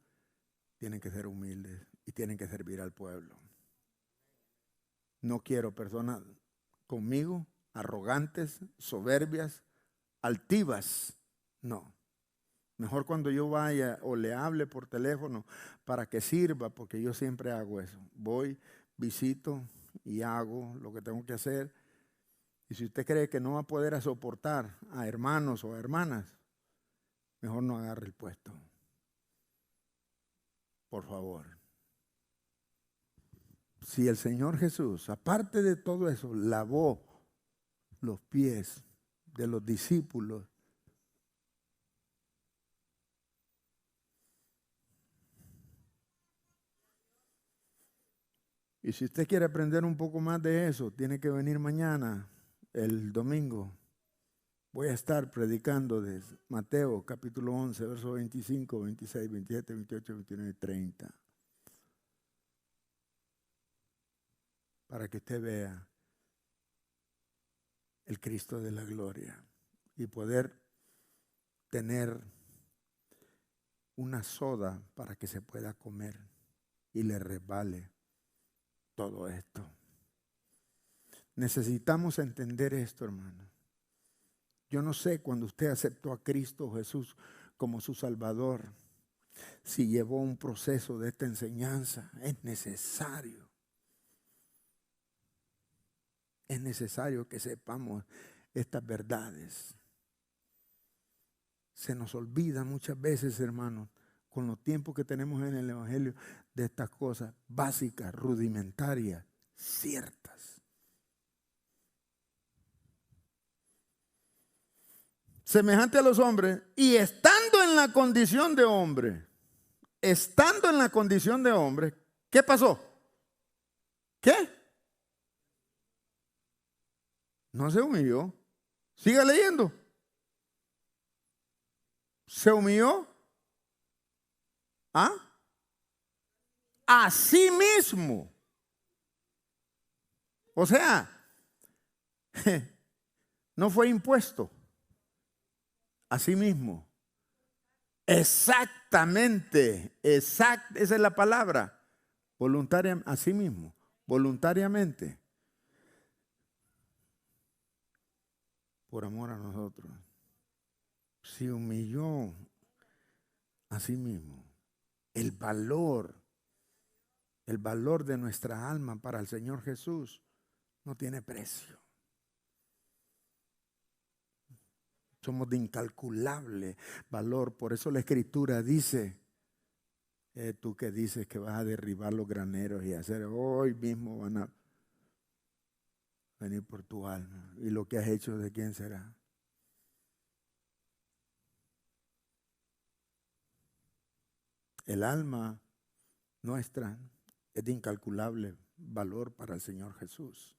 tienen que ser humildes y tienen que servir al pueblo. No quiero personas conmigo arrogantes, soberbias, altivas. No. Mejor cuando yo vaya o le hable por teléfono para que sirva, porque yo siempre hago eso. Voy, visito y hago lo que tengo que hacer. Y si usted cree que no va a poder soportar a hermanos o a hermanas, mejor no agarre el puesto. Por favor. Si el Señor Jesús, aparte de todo eso, lavó los pies de los discípulos, y si usted quiere aprender un poco más de eso, tiene que venir mañana, el domingo. Voy a estar predicando de Mateo capítulo 11, versos 25, 26, 27, 28, 29 y 30. Para que usted vea el Cristo de la gloria y poder tener una soda para que se pueda comer y le resbale todo esto. Necesitamos entender esto, hermano. Yo no sé cuando usted aceptó a Cristo Jesús como su Salvador, si llevó un proceso de esta enseñanza. Es necesario. Es necesario que sepamos estas verdades. Se nos olvida muchas veces, hermanos, con los tiempos que tenemos en el Evangelio, de estas cosas básicas, rudimentarias, ciertas. Semejante a los hombres, y estando en la condición de hombre, ¿qué pasó? ¿Qué? No se humilló. Siga leyendo. ¿Se humilló? ¿Ah? A sí mismo. O sea, no fue impuesto. A sí mismo. Exactamente. Esa es la palabra. Voluntariamente, a sí mismo. Voluntariamente. Por amor a nosotros. Se humilló a sí mismo. El valor de nuestra alma para el Señor Jesús no tiene precio. Somos de incalculable valor. Por eso la Escritura dice, tú que dices que vas a derribar los graneros y hacer, hoy mismo van a venir por tu alma. ¿Y lo que has hecho de quién será? El alma nuestra es de incalculable valor para el Señor Jesús.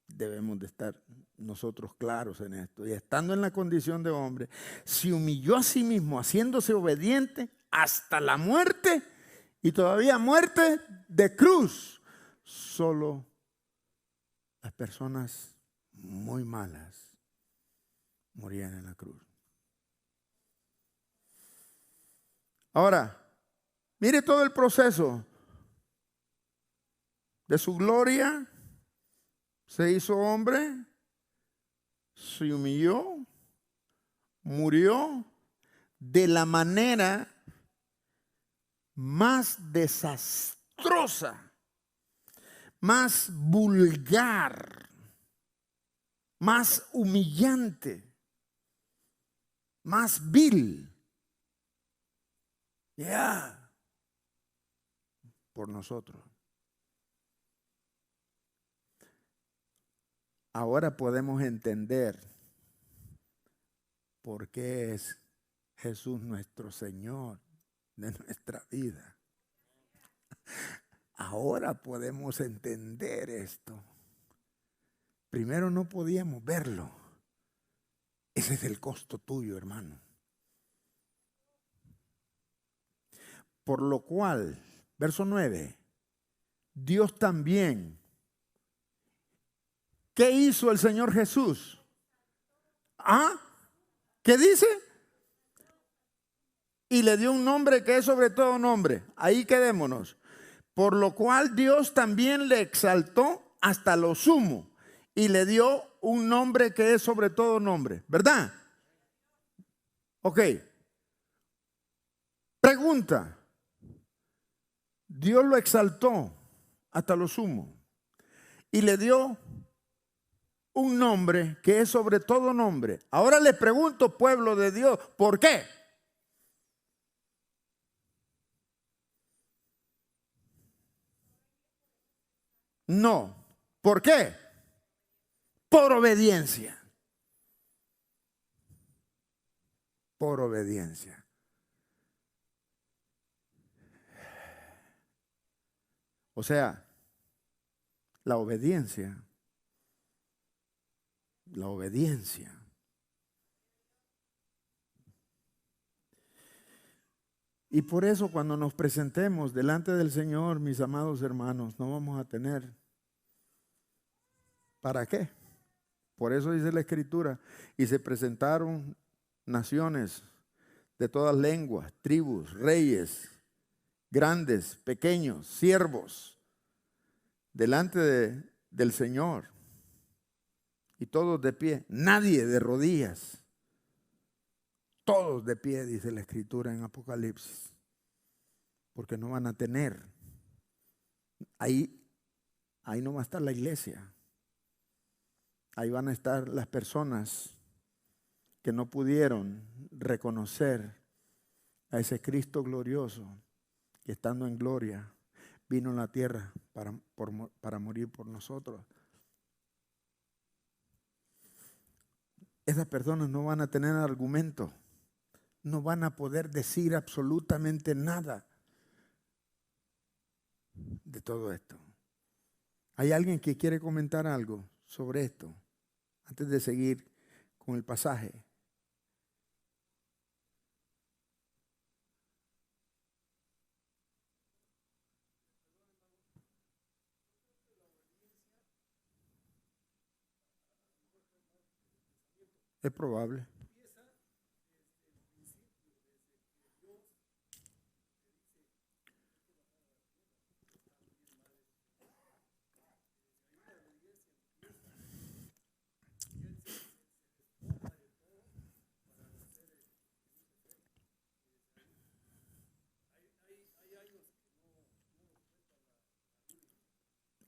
Debemos de estar nosotros claros en esto. Y estando en la condición de hombre, se humilló a sí mismo, haciéndose obediente hasta la muerte, y todavía muerte de cruz. Solo las personas muy malas morían en la cruz. Ahora, mire todo el proceso de su gloria. Se hizo hombre, se humilló, murió de la manera más desastrosa, más vulgar, más humillante, más vil. Por nosotros. Ahora podemos entender por qué es Jesús nuestro Señor de nuestra vida. Ahora podemos entender esto. Primero no podíamos verlo. Ese es el costo tuyo, hermano. Por lo cual, verso 9, Dios también. ¿Qué hizo el Señor Jesús? ¿Qué dice? Y le dio un nombre que es sobre todo nombre. Ahí quedémonos. Por lo cual Dios también le exaltó hasta lo sumo y le dio un nombre que es sobre todo nombre. ¿Verdad? Ok. Pregunta. Dios lo exaltó hasta lo sumo y le dio un nombre que es sobre todo nombre. Ahora les pregunto, pueblo de Dios, ¿por qué? No. ¿Por qué? Por obediencia. Por obediencia. O sea, la obediencia. La obediencia. Y por eso cuando nos presentemos delante del Señor, mis amados hermanos, no vamos a tener. ¿Para qué? Por eso dice la Escritura, y se presentaron naciones de todas lenguas, tribus, reyes, grandes, pequeños, siervos, delante del Señor. Y todos de pie, nadie de rodillas. Todos de pie, dice la Escritura en Apocalipsis. Porque no van a tener. Ahí no va a estar la iglesia. Ahí van a estar las personas que no pudieron reconocer a ese Cristo glorioso que estando en gloria vino a la tierra para morir por nosotros. Esas personas no van a tener argumento, no van a poder decir absolutamente nada de todo esto. ¿Hay alguien que quiere comentar algo sobre esto antes de seguir con el pasaje? Es probable.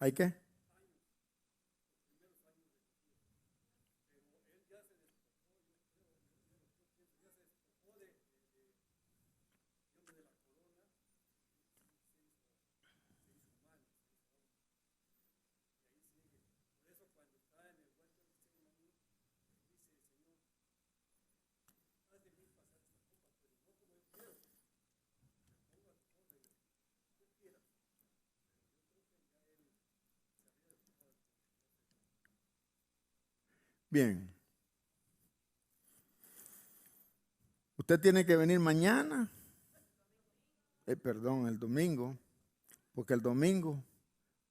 ¿Hay qué? Bien. Usted tiene que venir mañana, el domingo, porque el domingo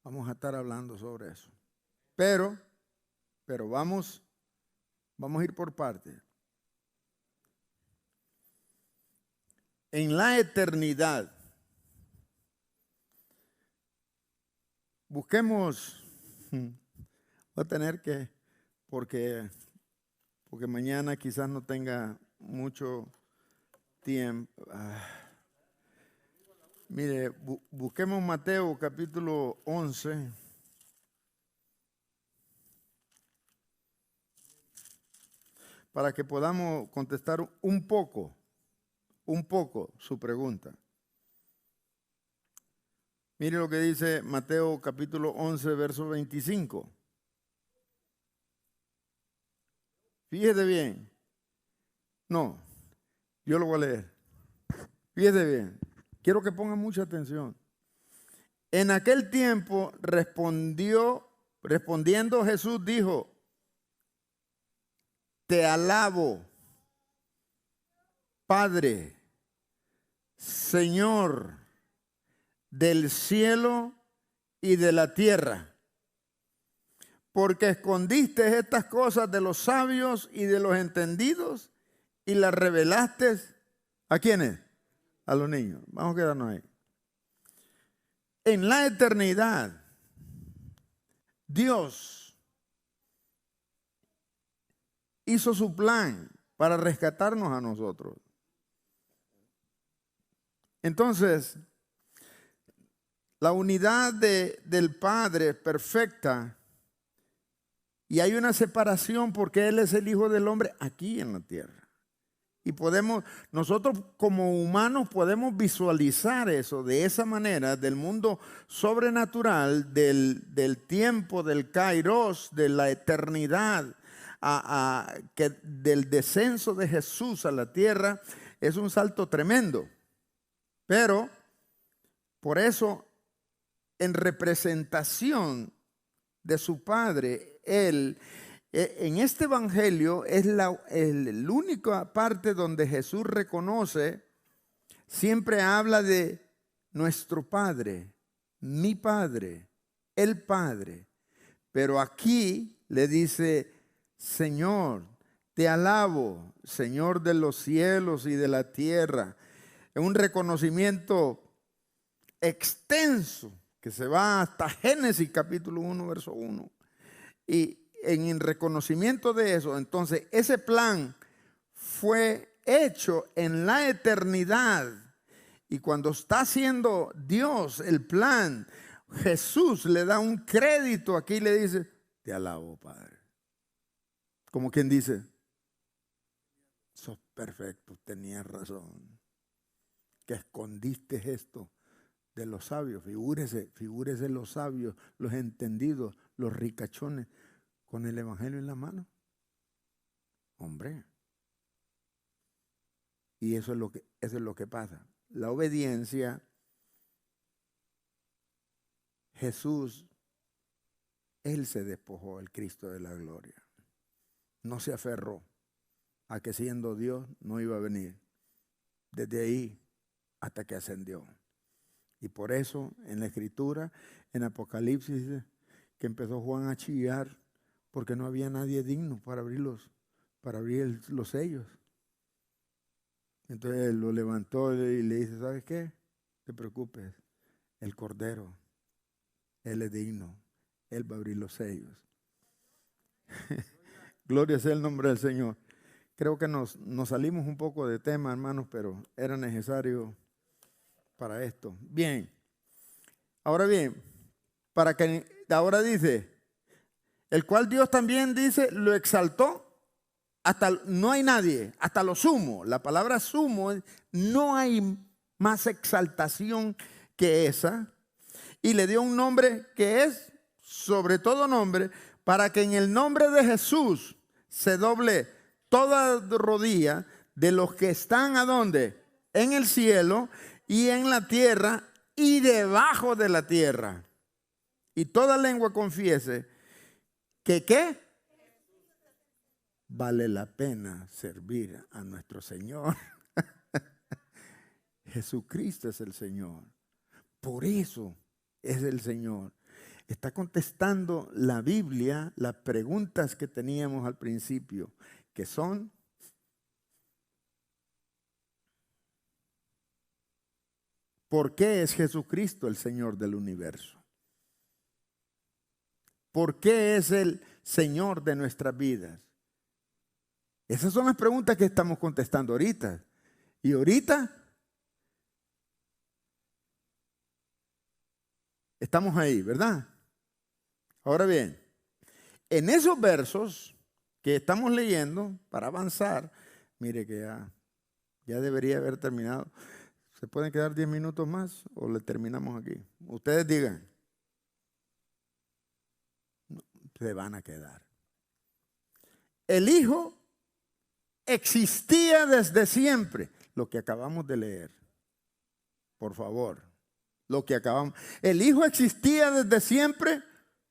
vamos a estar hablando sobre eso. Pero vamos a ir por partes. En la eternidad, busquemos, voy a tener que, porque mañana quizás no tenga mucho tiempo. Mire, busquemos Mateo capítulo 11. Para que podamos contestar un poco su pregunta. Mire lo que dice Mateo capítulo 11, verso 25. Fíjese bien. No, yo lo voy a leer. Fíjese bien. Quiero que pongan mucha atención. En aquel tiempo respondiendo Jesús dijo: Te alabo, Padre, Señor del cielo y de la tierra, porque escondiste estas cosas de los sabios y de los entendidos y las revelaste ¿a quiénes? A los niños. Vamos a quedarnos ahí. En la eternidad, Dios hizo su plan para rescatarnos a nosotros. Entonces, la unidad del Padre es perfecta y hay una separación porque Él es el Hijo del Hombre aquí en la tierra. Y nosotros como humanos podemos visualizar eso de esa manera, del mundo sobrenatural, del tiempo, del kairos, de la eternidad, del descenso de Jesús a la tierra. Es un salto tremendo. Pero, por eso, en representación de su Padre, Él, en este evangelio es la única parte donde Jesús reconoce, siempre habla de nuestro Padre, mi Padre, el Padre. Pero aquí le dice: Señor, te alabo, Señor de los cielos y de la tierra. Es un reconocimiento extenso que se va hasta Génesis capítulo 1, verso 1. Y en reconocimiento de eso, entonces ese plan fue hecho en la eternidad. Y cuando está haciendo Dios el plan, Jesús le da un crédito aquí y le dice: Te alabo, Padre. Como quien dice: sos perfecto, tenías razón, que escondiste esto de los sabios. Figúrese los sabios, los entendidos, los ricachones, con el evangelio en la mano. Hombre. Y eso es lo que pasa. La obediencia, Jesús, Él se despojó, el Cristo de la gloria. No se aferró a que siendo Dios no iba a venir. Desde ahí hasta que ascendió. Y por eso en la Escritura, en Apocalipsis, dice que empezó Juan a chillar porque no había nadie digno para abrir los sellos. Entonces él lo levantó y le dice: ¿sabes qué? No te preocupes, el Cordero, Él es digno, Él va a abrir los sellos. Gloria sea el nombre del Señor. Creo que nos salimos un poco de tema, hermanos, pero era necesario para esto. Bien. Ahora bien, ahora dice, el cual Dios también dice, lo exaltó hasta, no hay nadie, hasta lo sumo. La palabra sumo, no hay más exaltación que esa. Y le dio un nombre que es sobre todo nombre, para que en el nombre de Jesús se doble toda rodilla de los que están ¿a dónde? En el cielo y en la tierra y debajo de la tierra. Y toda lengua confiese que ¿qué? vale la pena servir a nuestro Señor. Jesucristo es el Señor. Por eso es el Señor. Está contestando la Biblia las preguntas que teníamos al principio, que son: ¿por qué es Jesucristo el Señor del universo? ¿Por qué es el Señor de nuestras vidas? Esas son las preguntas que estamos contestando ahorita. Y ahorita estamos ahí, ¿verdad? Ahora bien, en esos versos que estamos leyendo, para avanzar, mire que ya debería haber terminado. ¿Se pueden quedar 10 minutos más o le terminamos aquí? Ustedes digan. No, se van a quedar. El Hijo existía desde siempre. Lo que acabamos de leer. Por favor. Lo que acabamos. El Hijo existía desde siempre.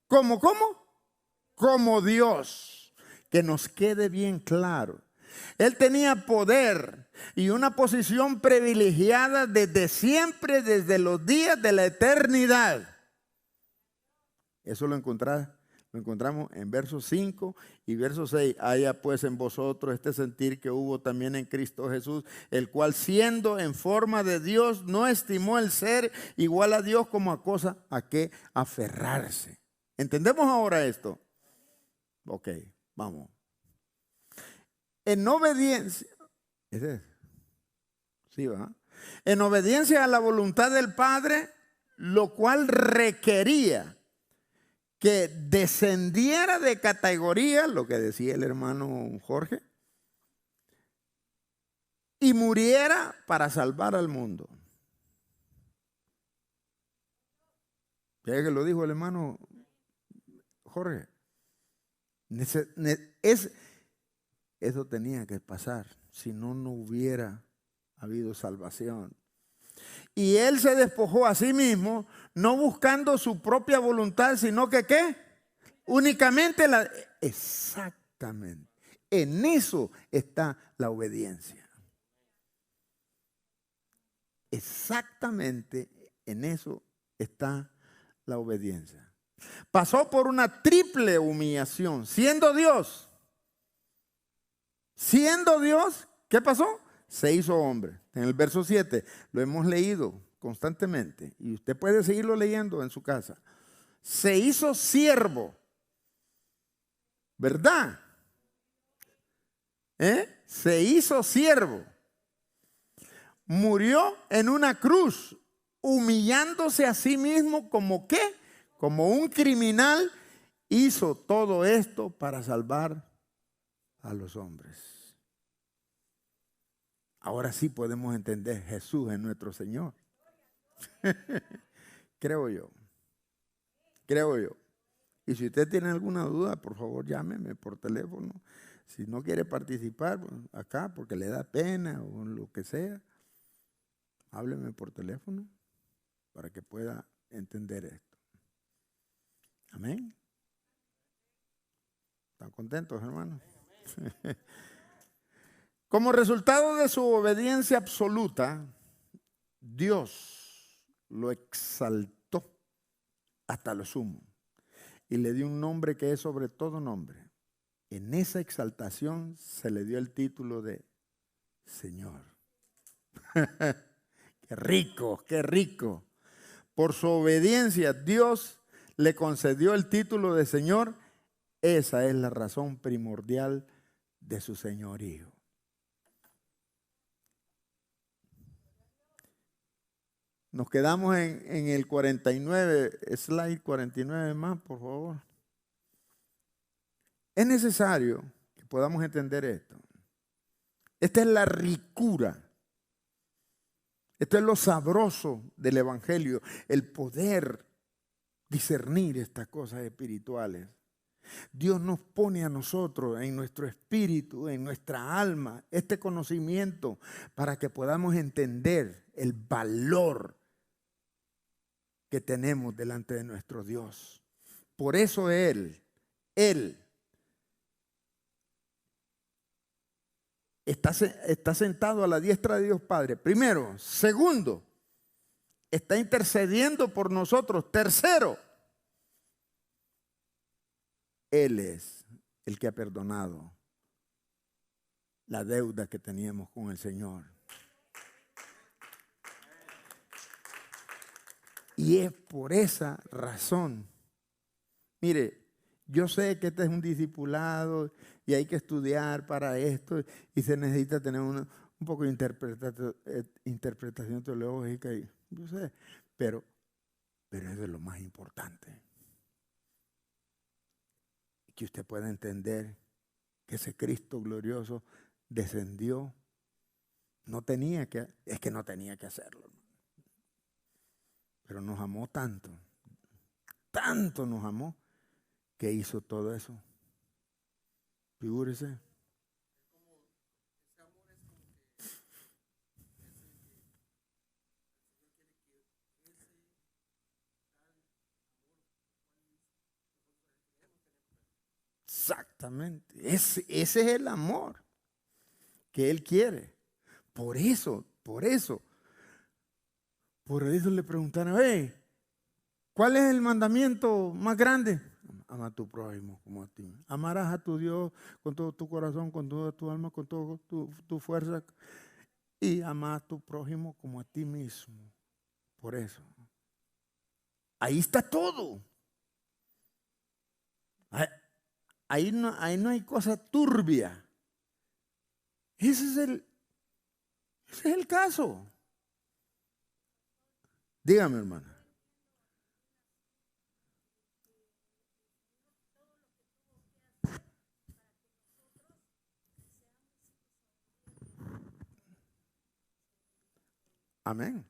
¿Cómo? Como Dios. Que nos quede bien claro. Él tenía poder y una posición privilegiada desde siempre, desde los días de la eternidad. Eso lo encontramos en versos 5 y verso 6. Haya pues en vosotros este sentir que hubo también en Cristo Jesús, el cual siendo en forma de Dios, no estimó el ser igual a Dios como a cosa a que aferrarse. ¿Entendemos ahora esto? Ok, vamos. En obediencia, sí, ¿verdad? En obediencia a la voluntad del Padre, lo cual requería que descendiera de categoría, lo que decía el hermano Jorge, y muriera para salvar al mundo. ¿Ve que lo dijo el hermano Jorge? Eso tenía que pasar, si no, no hubiera habido salvación. Y él se despojó a sí mismo, no buscando su propia voluntad, sino que ¿qué? Únicamente la... Exactamente. En eso está la obediencia. Exactamente en eso está la obediencia. Pasó por una triple humillación, siendo Dios, ¿qué pasó? Se hizo hombre. En el verso 7 lo hemos leído constantemente y usted puede seguirlo leyendo en su casa. Se hizo siervo, ¿verdad? Se hizo siervo. Murió en una cruz, humillándose a sí mismo como ¿qué? Como un criminal. Hizo todo esto para salvar a los hombres. Ahora sí podemos entender, Jesús es nuestro Señor. Creo yo. Y si usted tiene alguna duda, por favor llámeme por teléfono. Si no quiere participar acá porque le da pena o lo que sea, hábleme por teléfono para que pueda entender esto. Amén. ¿Están contentos, hermanos? Como resultado de su obediencia absoluta, Dios lo exaltó hasta lo sumo y le dio un nombre que es sobre todo nombre. En esa exaltación se le dio el título de Señor. Qué rico, qué rico. Por su obediencia, Dios le concedió el título de Señor. Esa es la razón primordial de su señorío. Nos quedamos en el 49, slide 49 más, por favor. Es necesario que podamos entender esto. Esta es la ricura. Esto es lo sabroso del Evangelio, el poder discernir estas cosas espirituales. Dios nos pone a nosotros en nuestro espíritu, en nuestra alma, este conocimiento para que podamos entender el valor que tenemos delante de nuestro Dios. Por eso Él está sentado a la diestra de Dios Padre. Primero. Segundo, está intercediendo por nosotros. Tercero, Él es el que ha perdonado la deuda que teníamos con el Señor. Y es por esa razón. Mire, yo sé que este es un discipulado y hay que estudiar para esto y se necesita tener un poco de interpretación teológica. Yo sé, pero es de lo más importante. Que usted pueda entender que ese Cristo glorioso descendió. No tenía que hacerlo. Pero nos amó tanto nos amó, que hizo todo eso. Figúrese. Exactamente. Ese es el amor que Él quiere. Por eso le preguntaron, hey, ¿cuál es el mandamiento más grande? Ama a tu prójimo como a ti. Amarás a tu Dios con todo tu corazón, con toda tu alma, con toda tu fuerza. Y ama a tu prójimo como a ti mismo. Por eso. Ahí está todo. Ahí no hay cosa turbia. Ese es el caso. Dígame, hermana. Amén.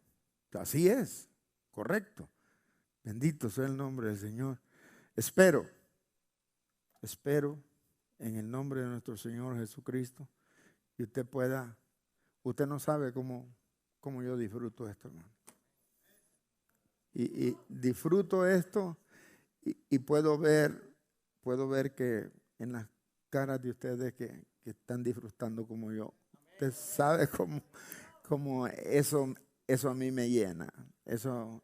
Así es. Correcto. Bendito sea el nombre del Señor. Espero en el nombre de nuestro Señor Jesucristo que usted no sabe cómo yo disfruto esto, hermano. Y disfruto esto y puedo ver que en las caras de ustedes que están disfrutando como yo. Usted sabe cómo eso a mí me llena. Eso